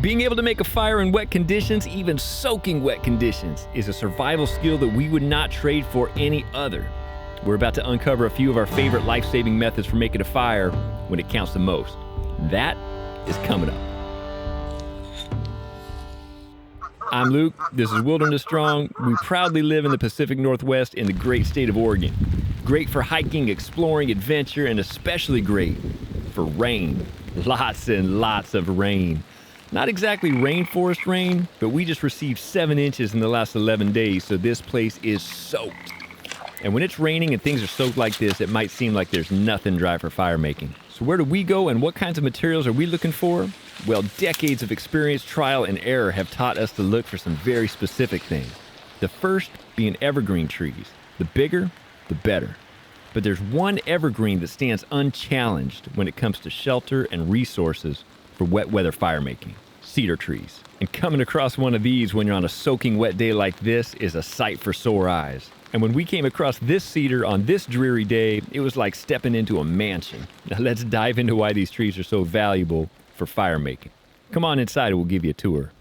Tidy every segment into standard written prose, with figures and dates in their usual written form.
Being able to make a fire in wet conditions, even soaking wet conditions, is a survival skill that we would not trade for any other. We're about to uncover a few of our favorite life-saving methods for making a fire when it counts the most. That is coming up. I'm Luke, this is Wilderness Strong. We proudly live in the Pacific Northwest in the great state of Oregon. Great for hiking, exploring, adventure, and especially great for rain. Lots and lots of rain. Not exactly rainforest rain, but we just received 7 inches in the last 11 days, so this place is soaked. And when it's raining and things are soaked like this, it might seem like there's nothing dry for fire making. So where do we go and what kinds of materials are we looking for? Well, decades of experience, trial, and error have taught us to look for some very specific things. The first being evergreen trees. The bigger, the better. But there's one evergreen that stands unchallenged when it comes to shelter and resources for wet weather fire making. Cedar trees. And coming across one of these when you're on a soaking wet day like this is a sight for sore eyes. And when we came across this cedar on this dreary day, it was like stepping into a mansion. Now let's dive into why these trees are so valuable for fire making. Come on inside and we'll give you a tour.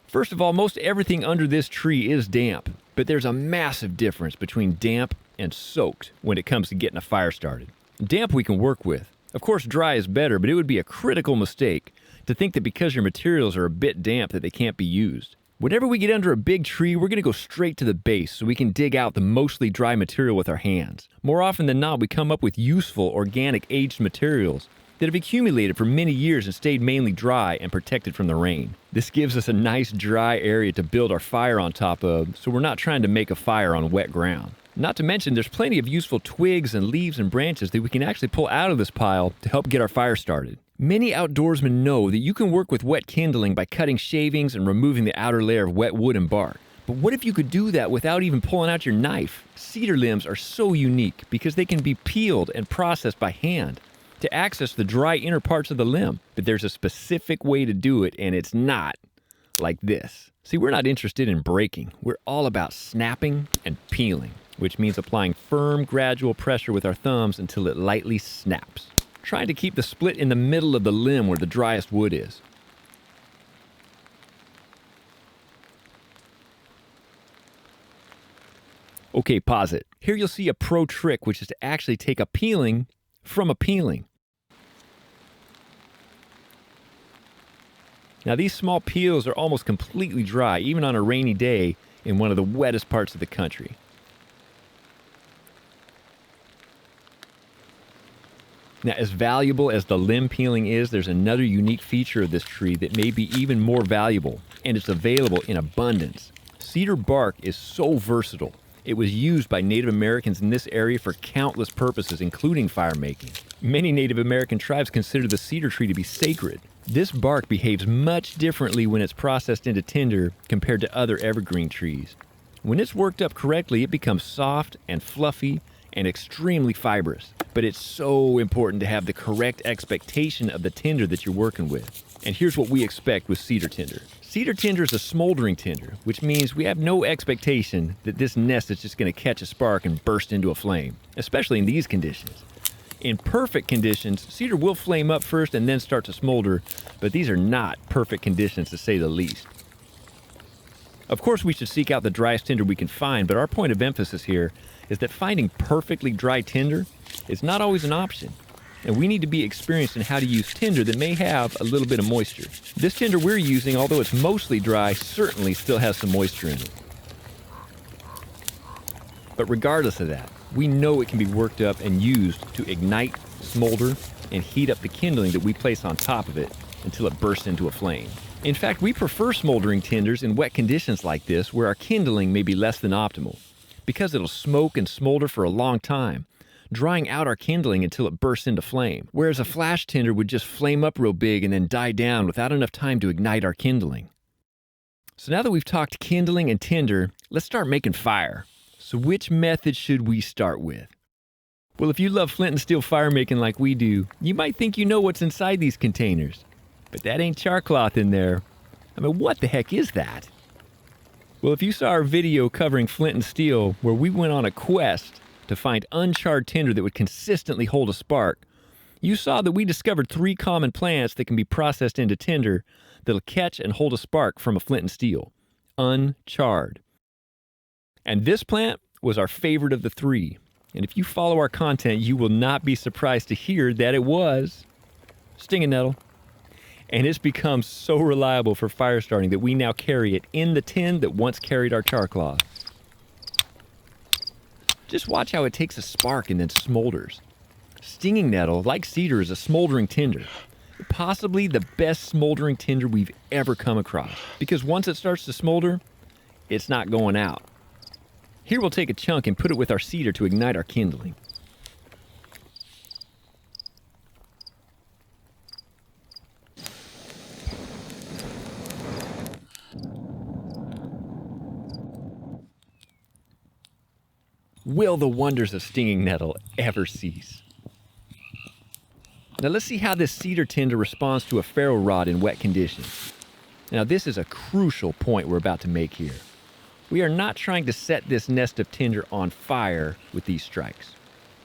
First of all, most everything under this tree is damp, but there's a massive difference between damp and soaked when it comes to getting a fire started. Damp we can work with. Of course, dry is better, but it would be a critical mistake to think that because your materials are a bit damp that they can't be used. Whenever we get under a big tree, we're going to go straight to the base so we can dig out the mostly dry material with our hands. More often than not, we come up with useful, organic, aged materials that have accumulated for many years and stayed mainly dry and protected from the rain. This gives us a nice dry area to build our fire on top of, so we're not trying to make a fire on wet ground. Not to mention, there's plenty of useful twigs and leaves and branches that we can actually pull out of this pile to help get our fire started. Many outdoorsmen know that you can work with wet kindling by cutting shavings and removing the outer layer of wet wood and bark. But what if you could do that without even pulling out your knife? Cedar limbs are so unique because they can be peeled and processed by hand to access the dry inner parts of the limb. But there's a specific way to do it, and it's not like this. See, we're not interested in breaking. We're all about snapping and peeling, which means applying firm, gradual pressure with our thumbs until it lightly snaps. Trying to keep the split in the middle of the limb where the driest wood is. Okay, pause it. Here you'll see a pro trick, which is to actually take a peeling from a peeling. Now these small peels are almost completely dry, even on a rainy day in one of the wettest parts of the country. Now, as valuable as the limb peeling is, there's another unique feature of this tree that may be even more valuable, and it's available in abundance. Cedar bark is so versatile. It was used by Native Americans in this area for countless purposes, including fire making. Many Native American tribes consider the cedar tree to be sacred. This bark behaves much differently when it's processed into tinder compared to other evergreen trees. When it's worked up correctly, it becomes soft and fluffy and extremely fibrous. But it's so important to have the correct expectation of the tinder that you're working with. And here's what we expect with cedar tinder. Cedar tinder is a smoldering tinder, which means we have no expectation that this nest is just going to catch a spark and burst into a flame, especially in these conditions. In perfect conditions, cedar will flame up first and then start to smolder, but these are not perfect conditions to say the least. Of course, we should seek out the driest tinder we can find, but our point of emphasis here is that finding perfectly dry tinder is not always an option, and we need to be experienced in how to use tinder that may have a little bit of moisture. This tinder we're using, although it's mostly dry, certainly still has some moisture in it. But regardless of that, we know it can be worked up and used to ignite, smolder, and heat up the kindling that we place on top of it until it bursts into a flame. In fact, we prefer smoldering tinders in wet conditions like this where our kindling may be less than optimal, because it'll smoke and smolder for a long time, drying out our kindling until it bursts into flame, whereas a flash tinder would just flame up real big and then die down without enough time to ignite our kindling. So now that we've talked kindling and tinder, let's start making fire. So which method should we start with? Well, if you love flint and steel fire making like we do, you might think you know what's inside these containers. But that ain't char cloth in there. I mean, what the heck is that? Well, if you saw our video covering flint and steel, where we went on a quest to find uncharred tinder that would consistently hold a spark, You saw that we discovered 3 common plants that can be processed into tinder that'll catch and hold a spark from a flint and steel, uncharred. And this plant was our favorite of the 3. And if you follow our content, you will not be surprised to hear that it was stinging nettle. And it's become so reliable for fire starting that we now carry it in the tin that once carried our char cloth. Just watch how it takes a spark and then smolders. Stinging nettle, like cedar, is a smoldering tinder. Possibly the best smoldering tinder we've ever come across. Because once it starts to smolder, it's not going out. Here we'll take a chunk and put it with our cedar to ignite our kindling. Will the wonders of stinging nettle ever cease? Now let's see how this cedar tinder responds to a ferro rod in wet conditions. Now this is a crucial point we're about to make here. We are not trying to set this nest of tinder on fire with these strikes.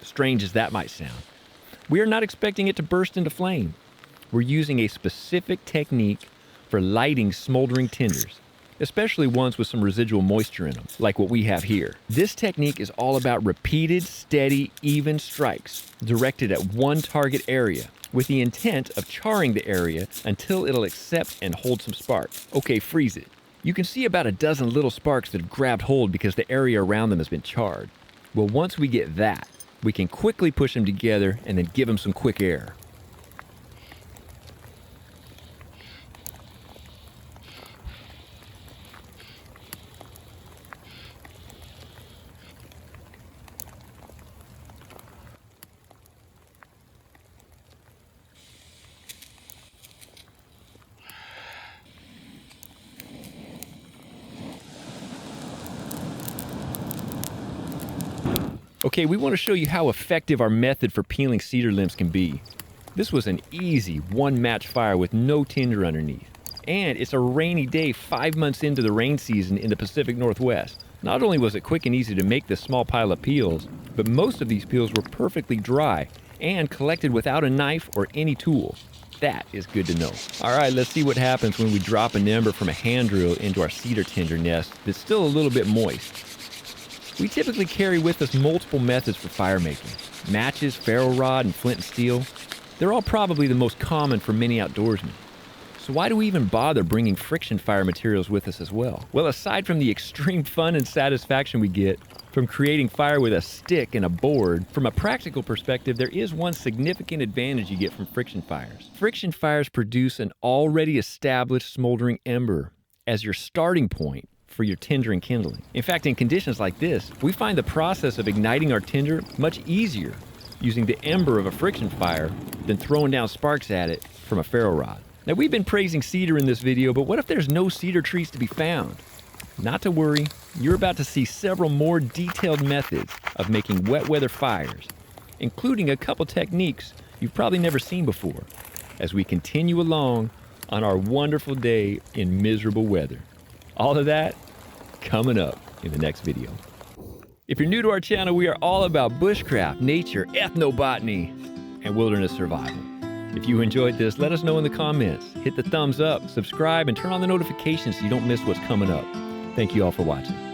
Strange as that might sound. We are not expecting it to burst into flame. We're using a specific technique for lighting smoldering tinders, especially ones with some residual moisture in them, like what we have here. This technique is all about repeated, steady, even strikes directed at one target area with the intent of charring the area until it'll accept and hold some spark. Okay, freeze it. You can see about a dozen little sparks that have grabbed hold because the area around them has been charred. Well, once we get that, we can quickly push them together and then give them some quick air. Okay, we want to show you how effective our method for peeling cedar limbs can be. This was an easy one-match fire with no tinder underneath. And it's a rainy day 5 months into the rain season in the Pacific Northwest. Not only was it quick and easy to make this small pile of peels, but most of these peels were perfectly dry and collected without a knife or any tool. That is good to know. All right, let's see what happens when we drop an ember from a hand drill into our cedar tinder nest that's still a little bit moist. We typically carry with us multiple methods for fire making. Matches, ferro rod, and flint and steel. They're all probably the most common for many outdoorsmen. So why do we even bother bringing friction fire materials with us as well? Well, aside from the extreme fun and satisfaction we get from creating fire with a stick and a board, from a practical perspective, there is one significant advantage you get from friction fires. Friction fires produce an already established smoldering ember as your starting point for your tinder and kindling. In fact, in conditions like this, we find the process of igniting our tinder much easier using the ember of a friction fire than throwing down sparks at it from a ferro rod. Now, we've been praising cedar in this video, but what if there's no cedar trees to be found? Not to worry, you're about to see several more detailed methods of making wet weather fires, including a couple techniques you've probably never seen before, as we continue along on our wonderful day in miserable weather. All of that coming up in the next video. If you're new to our channel, we are all about bushcraft, nature, ethnobotany, and wilderness survival. If you enjoyed this, let us know in the comments. Hit the thumbs up, subscribe, and turn on the notifications so you don't miss what's coming up. Thank you all for watching.